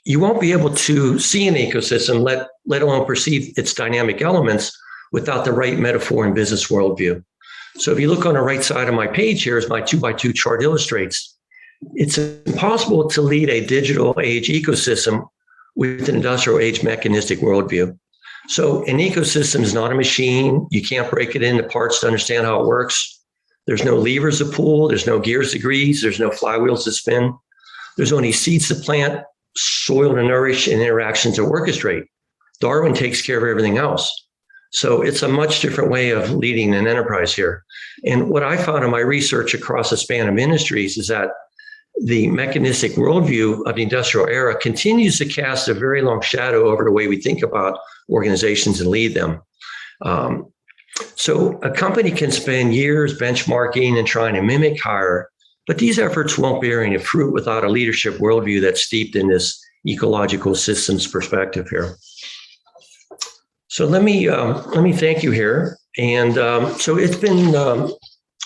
you won't be able to see an ecosystem, let alone perceive its dynamic elements without the right metaphor and business worldview. So if you look on the right side of my page here, as my 2x2 chart illustrates, it's impossible to lead a digital age ecosystem with an industrial age mechanistic worldview. So an ecosystem is not a machine. You can't break it into parts to understand how it works. There's no levers to pull. There's no gears to grease. There's no flywheels to spin. There's only seeds to plant, soil to nourish, and interactions to orchestrate. Darwin takes care of everything else. So it's a much different way of leading an enterprise here. And what I found in my research across a span of industries is that the mechanistic worldview of the industrial era continues to cast a very long shadow over the way we think about organizations and lead them. So a company can spend years benchmarking and trying to mimic Hire, but these efforts won't bear any fruit without a leadership worldview that's steeped in this ecological systems perspective here. So let me thank you here. And so it's been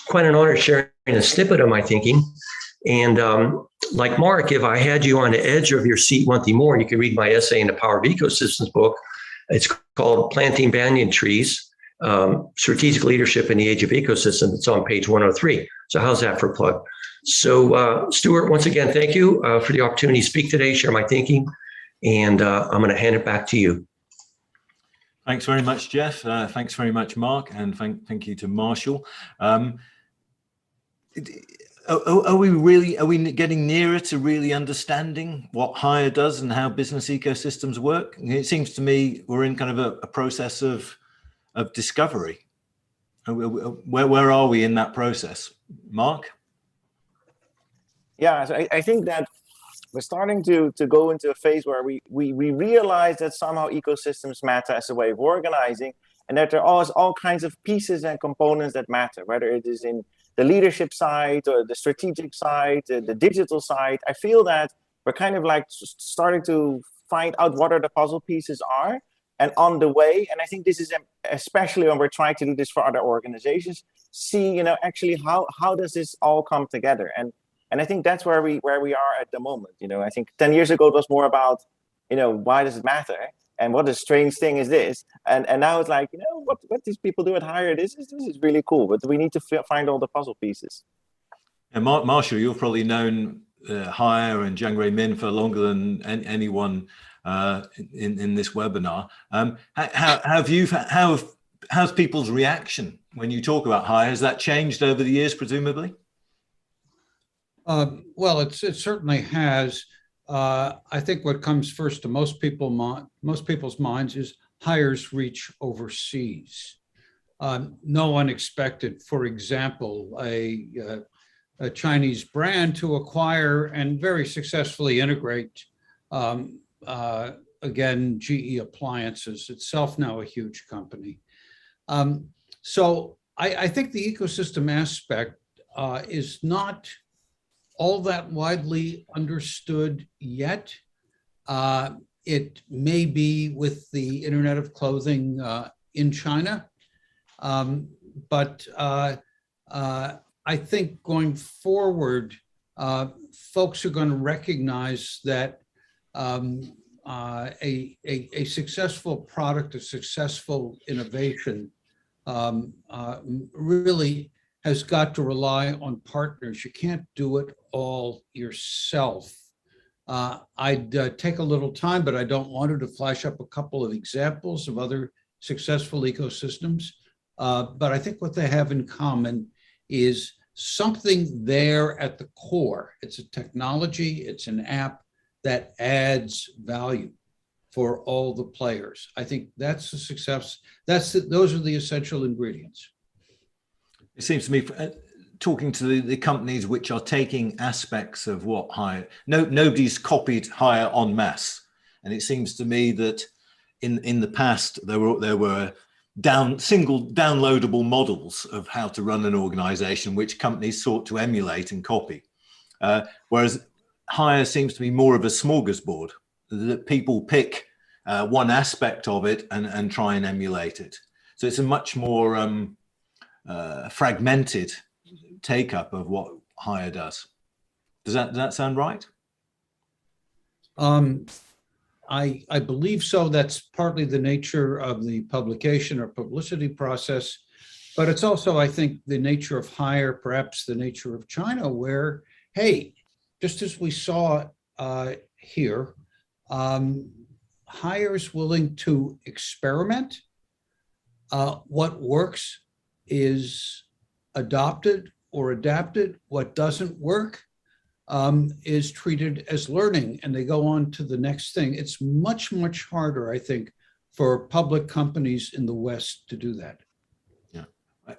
quite an honor sharing a snippet of my thinking. And like Mark, if I had you on the edge of your seat one thing more, you can read my essay in the Power of Ecosystems book. It's called Planting Banyan Trees, Strategic Leadership in the Age of Ecosystems. It's on page 103. So how's that for a plug? So Stuart, once again, thank you for the opportunity to speak today, share my thinking, and I'm going to hand it back to you. Thanks very much, Jeff. Thanks very much, Mark, and thank you to Marshall. Are we getting nearer to really understanding what Hire does and how business ecosystems work? It seems to me we're in kind of a process of discovery. Where are we in that process, Mark? Yeah, so I think that we're starting to go into a phase where we realize that somehow ecosystems matter as a way of organizing, and that there are all kinds of pieces and components that matter, whether it is in the leadership side or the strategic side, the digital side. I feel that we're kind of like starting to find out what are the puzzle pieces are, and on the way. And I think this is especially when we're trying to do this for other organizations, see, actually how does this all come together? And I think that's where we are at the moment. I think 10 years ago it was more about, why does it matter? And what a strange thing is this? And now it's like, what these people do at Hire, this is really cool, but we need to find all the puzzle pieces. And Marshall, you've probably known Hire and Jiangrui Min for longer than anyone in this webinar. How's people's reaction when you talk about Hire? Has that changed over the years, presumably? Well, it certainly has. I think what comes first to most people's minds is Hire's reach overseas. No one expected, for example, a Chinese brand to acquire and very successfully integrate, again, GE Appliances, itself now a huge company. So I think the ecosystem aspect is not all that widely understood yet. It may be with the Internet of Clothing in China, but I think going forward, folks are going to recognize that a successful product, a successful innovation really has got to rely on partners. You can't do it all yourself. I'd take a little time, but I don't want to flash up a couple of examples of other successful ecosystems. But I think what they have in common is something there at the core. It's a technology, it's an app that adds value for all the players. I think that's the success. Those are the essential ingredients. It seems to me, talking to the companies which are taking aspects of what Hire, nobody's copied Hire en masse. And it seems to me that in the past, there were single downloadable models of how to run an organization, which companies sought to emulate and copy. Whereas Hire seems to be more of a smorgasbord, that people pick one aspect of it and try and emulate it. So it's a much more fragmented take up of what Hire does. Does that sound right? I believe so. That's partly the nature of the publication or publicity process, but it's also, I think, the nature of Hire, perhaps the nature of China, where, hey, just as we saw here, Hire is willing to experiment. What works is adopted or adapted. What doesn't work is treated as learning, and they go on to the next thing. It's much, much harder, I think, for public companies in the West to do that. Yeah.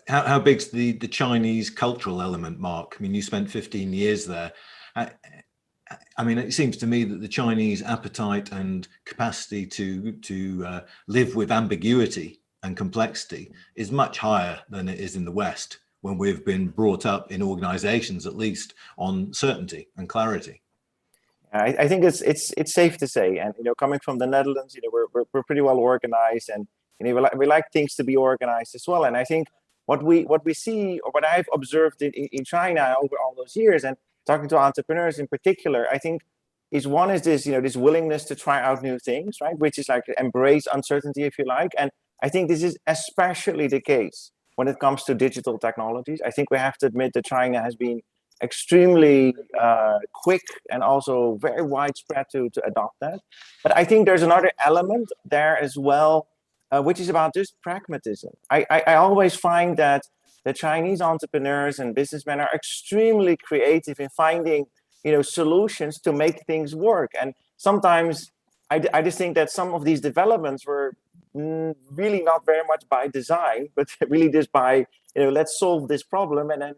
How big's the Chinese cultural element, Mark? I mean, you spent 15 years there. I mean, it seems to me that the Chinese appetite and capacity to live with ambiguity and complexity is much higher than it is in the West, when we've been brought up in organizations, at least, on certainty and clarity. I think it's safe to say, and coming from the Netherlands, we're pretty well organized, and we like things to be organized as well. And I think what we see, or what I've observed in China over all those years, and talking to entrepreneurs in particular, I think is this this willingness to try out new things, right? Which is like embrace uncertainty, if you like. And I think this is especially the case when it comes to digital technologies. I think we have to admit that China has been extremely quick and also very widespread to adopt that. But I think there's another element there as well, which is about just pragmatism. I always find that the Chinese entrepreneurs and businessmen are extremely creative in finding solutions to make things work. And sometimes I just think that some of these developments were really not very much by design, but really just by let's solve this problem, and then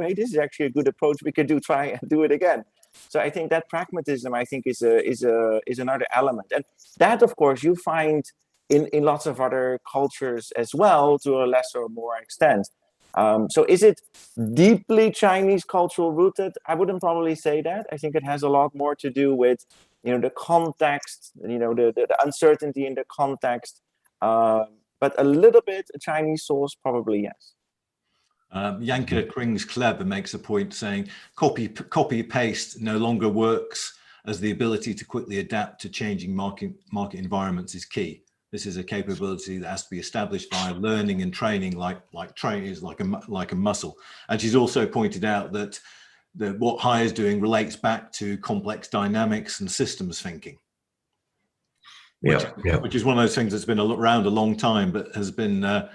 hey, this is actually a good approach. We could try and do it again. So I think that pragmatism, I think, is another element, and that, of course, you find in lots of other cultures as well, to a lesser or more extent. So is it deeply Chinese cultural rooted? I wouldn't probably say that. I think it has a lot more to do with the context, the uncertainty in the context, but a little bit a Chinese source, probably yes. Janke Krings Kleber makes a point saying copy paste no longer works, as the ability to quickly adapt to changing market environments is key. This is a capability that has to be established via learning and training, like training is like a muscle. And she's also pointed out that what Hire is doing relates back to complex dynamics and systems thinking. Which is one of those things that's been around a long time, but has been not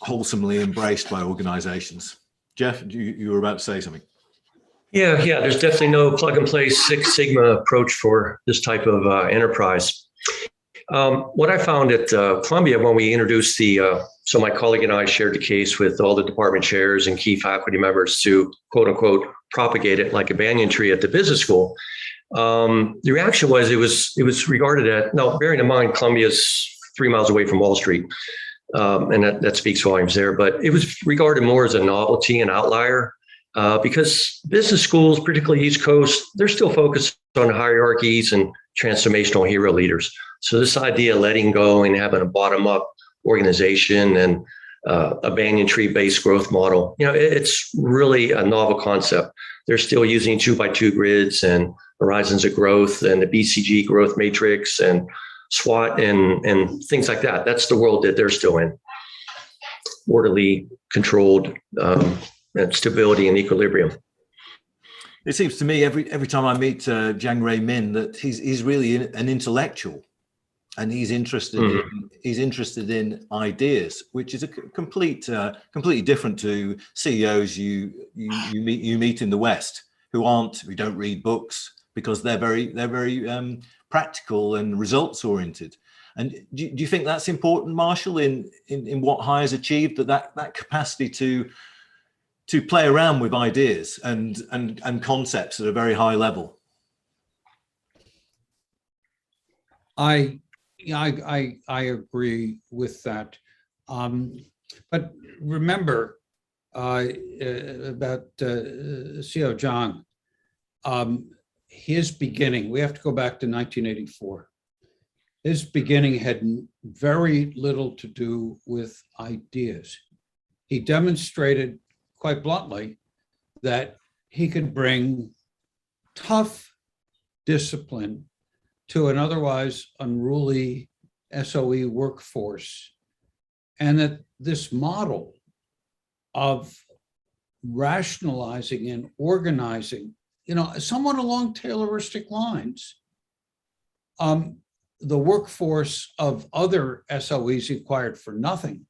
wholesomely embraced by organizations. Jeff, you were about to say something. Yeah, there's definitely no plug and play Six Sigma approach for this type of enterprise. What I found at Columbia when we introduced so my colleague and I shared the case with all the department chairs and key faculty members to quote unquote propagate it like a banyan tree at the business school. The reaction was it was regarded at, now bearing in mind Columbia's 3 miles away from Wall Street, and that speaks volumes there, but it was regarded more as a novelty, an outlier. Because business schools, particularly East Coast, they're still focused on hierarchies and transformational hero leaders. So this idea of letting go and having a bottom-up organization and a banyan tree-based growth model, it's really a novel concept. They're still using 2x2 grids and horizons of growth and the BCG growth matrix and SWOT and things like that. That's the world that they're still in. Orderly, controlled, and stability and equilibrium. It seems to me every time I meet Jiang Ray Min that he's really an intellectual, and he's interested in ideas, which is a completely different to CEOs you meet in the West who don't read books, because they're very practical and results oriented. And do you think that's important, Marshall, in what Hire's achieved, that capacity to play around with ideas and concepts at a very high level? I agree with that. But remember about Xiao Zhang, his beginning, we have to go back to 1984. His beginning had very little to do with ideas. He demonstrated quite bluntly that he could bring tough discipline to an otherwise unruly SOE workforce, and that this model of rationalizing and organizing, somewhat along Tayloristic lines, the workforce of other SOEs acquired for nothing,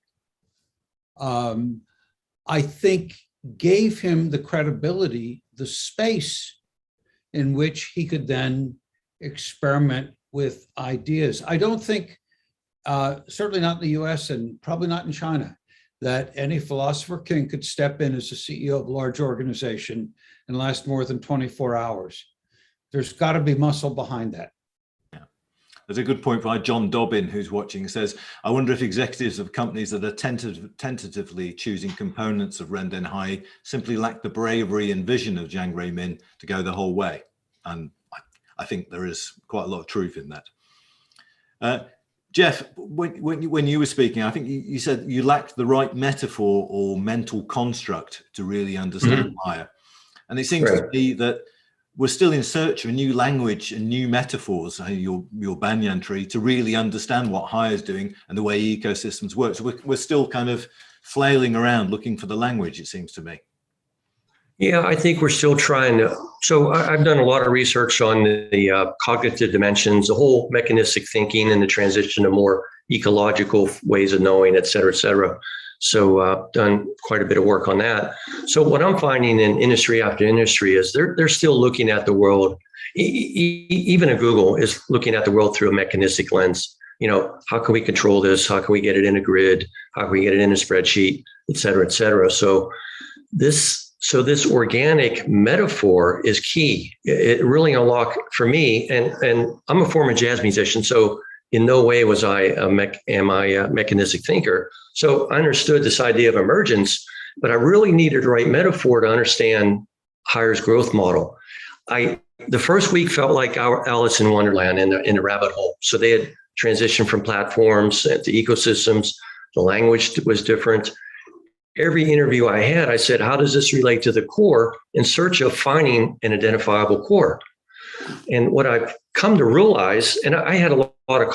I think gave him the credibility, the space in which he could then experiment with ideas. I don't think, certainly not in the US and probably not in China, that any philosopher king could step in as a CEO of a large organization and last more than 24 hours. There's got to be muscle behind that. There's a good point by John Dobbin, who's watching, says, I wonder if executives of companies that are tentatively choosing components of Renden Hai simply lack the bravery and vision of Jiang Ray Min to go the whole way. And I think there is quite a lot of truth in that. Jeff, when you were speaking, I think you said you lacked the right metaphor or mental construct to really understand Hire. And it seems to me that we're still in search of a new language and new metaphors, your banyan tree, to really understand what Hire is doing and the way ecosystems work. So we're still kind of flailing around looking for the language, it seems to me. Yeah, I think we're still trying to. So I've done a lot of research on the cognitive dimensions, the whole mechanistic thinking and the transition to more ecological ways of knowing, et cetera, et cetera. So done quite a bit of work on that. So what I'm finding in industry after industry is they're still looking at the world, even at Google is looking at the world through a mechanistic lens. How can we control this? How can we get it in a grid? How can we get it in a spreadsheet, et cetera, et cetera. So this organic metaphor is key. It really unlocked for me, and I'm a former jazz musician, so in no way was I a mechanistic thinker. So I understood this idea of emergence, but I really needed the right metaphor to understand Hire's growth model. the first week felt like our Alice in Wonderland in the rabbit hole. So they had transitioned from platforms to ecosystems. The language was different. Every interview I had, I said, how does this relate to the core, in search of finding an identifiable core? And what I've come to realize, and I had a lot of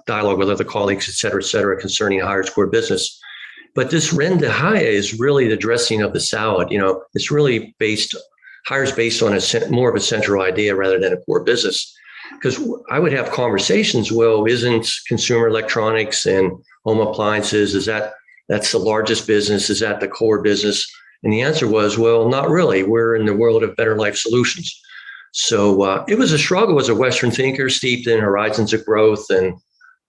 dialogue with other colleagues, et cetera, concerning Hire's core business. But this Ren de Haya is really the dressing of the salad. You know, it's really Hire's based on more of a central idea rather than a core business. Because I would have conversations, well, isn't consumer electronics and home appliances, that's the largest business? Is that the core business? And the answer was, well, not really. We're in the world of better life solutions. So it was a struggle as a Western thinker, steeped in horizons of growth and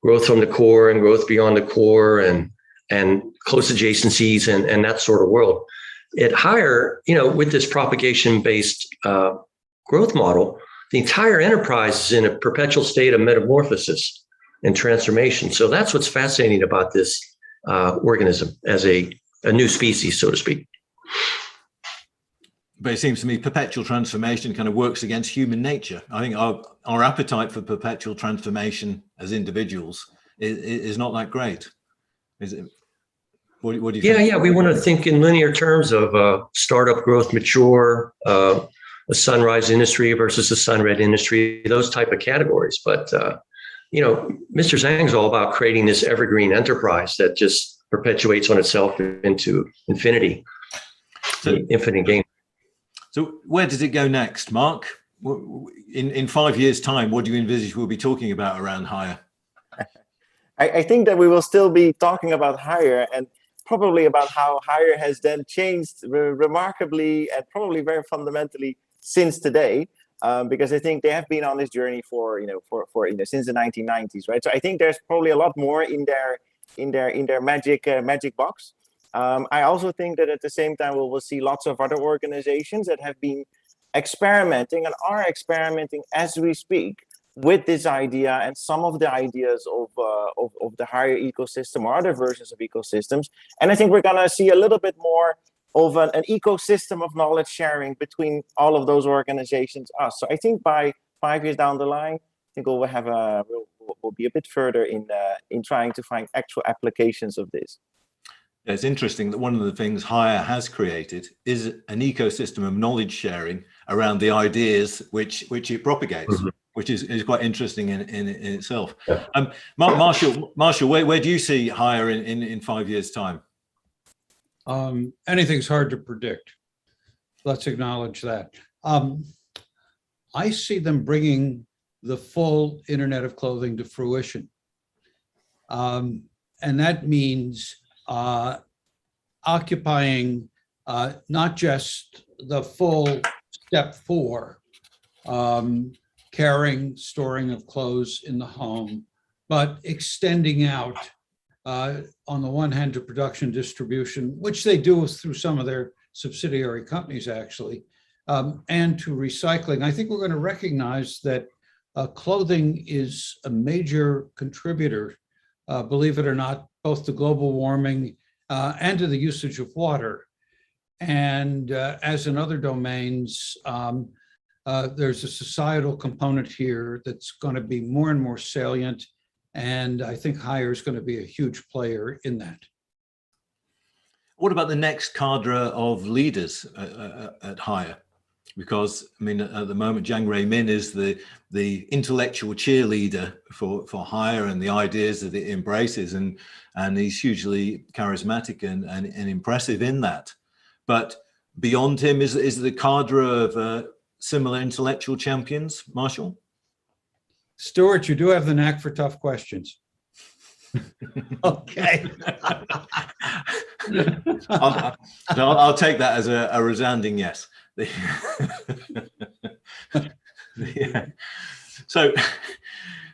growth from the core and growth beyond the core and close adjacencies and that sort of world. At Hire, you know, with this propagation-based growth model, the entire enterprise is in a perpetual state of metamorphosis and transformation. So that's what's fascinating about this organism as a new species, so to speak. But it seems to me perpetual transformation kind of works against human nature. I think our appetite for perpetual transformation as individuals is not that great. Is it? What do you think? Yeah. We want to think in linear terms of startup growth, mature, a sunrise industry versus a sunset industry, those type of categories. But, you know, Mr. Zhang's all about creating this evergreen enterprise that just perpetuates on itself into infinity, the infinite game. So where does it go next, Mark? In 5 years' time, what do you envisage we'll be talking about around Hire? I think that we will still be talking about Hire, and probably about how Hire has then changed remarkably and probably very fundamentally since today, because I think they have been on this journey for since the 1990s, right? So I think there's probably a lot more in their magic box. I also think that at the same time we will see lots of other organizations that have been experimenting and are experimenting as we speak with this idea and some of the ideas of the Hire ecosystem or other versions of ecosystems. And I think we're gonna see a little bit more of an ecosystem of knowledge sharing between all of those organizations. So I think by 5 years down the line, I think we'll have we'll be a bit further in trying to find actual applications of this. It's interesting that one of the things Hire has created is an ecosystem of knowledge sharing around the ideas which it propagates, mm-hmm. which is quite interesting in itself. Yeah. Marshall, where do you see Hire in 5 years' time? Anything's hard to predict. Let's acknowledge that. I see them bringing the full Internet of Clothing to fruition. And that means occupying not just the full step 4, carrying, storing of clothes in the home, but extending out on the one hand to production distribution, which they do through some of their subsidiary companies actually, and to recycling. I think we're going to recognize that clothing is a major contributor, believe it or not, both to global warming and to the usage of water. And as in other domains, there's a societal component here that's going to be more and more salient. And I think Hire is going to be a huge player in that. What about the next cadre of leaders at Hire? Because I mean, at the moment, Jiang Ruimin is the intellectual cheerleader for Hire and the ideas that it embraces, and he's hugely charismatic and impressive in that. But beyond him, is the cadre of similar intellectual champions, Marshall? Stuart, you do have the knack for tough questions. Okay. I'll take that as a resounding yes. So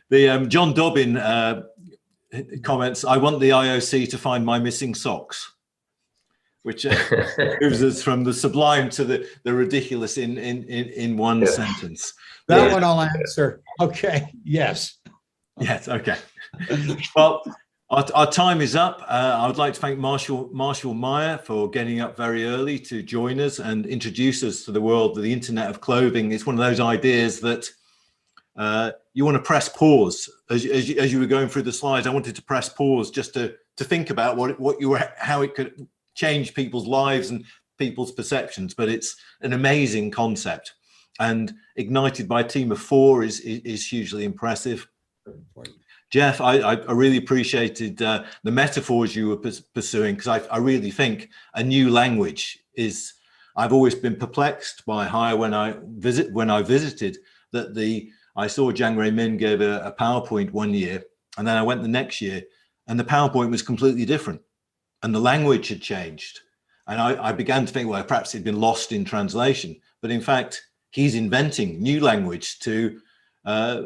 the John Dobbin comments, I want the IOC to find my missing socks, which moves us from the sublime to the ridiculous in one sentence. That one I'll answer. Okay. Yes. Yes. Okay. Well, Our time is up. I would like to thank Marshall Meyer for getting up very early to join us and introduce us to the world of the Internet of Clothing. It's one of those ideas that you want to press pause as you were going through the slides. I wanted to press pause just to think about how it could change people's lives and people's perceptions. But it's an amazing concept, and ignited by a team of 4 is hugely impressive. Jeff, I really appreciated the metaphors you were pursuing, because I really think a new language is. I've always been perplexed by how when I visited that I saw Jiang Min give a PowerPoint one year, and then I went the next year, and the PowerPoint was completely different, and the language had changed, and I began to think, well, perhaps it'd been lost in translation, but in fact, he's inventing new language to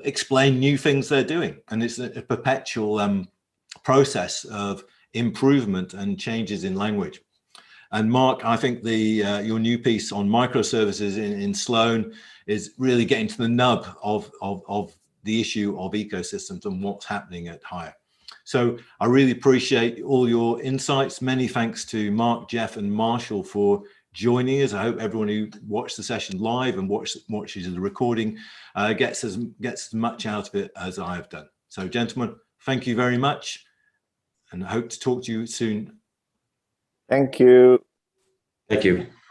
explain new things they're doing, and it's a perpetual process of improvement and changes in language. And Mark, I think your new piece on microservices in Sloan is really getting to the nub of the issue of ecosystems and what's happening at Hire. So I really appreciate all your insights. Many thanks to Mark, Jeff, and Marshall for joining us. I hope everyone who watched the session live and watches the recording gets as much out of it as I have done. So, gentlemen, thank you very much, and I hope to talk to you soon. Thank you. Thank you.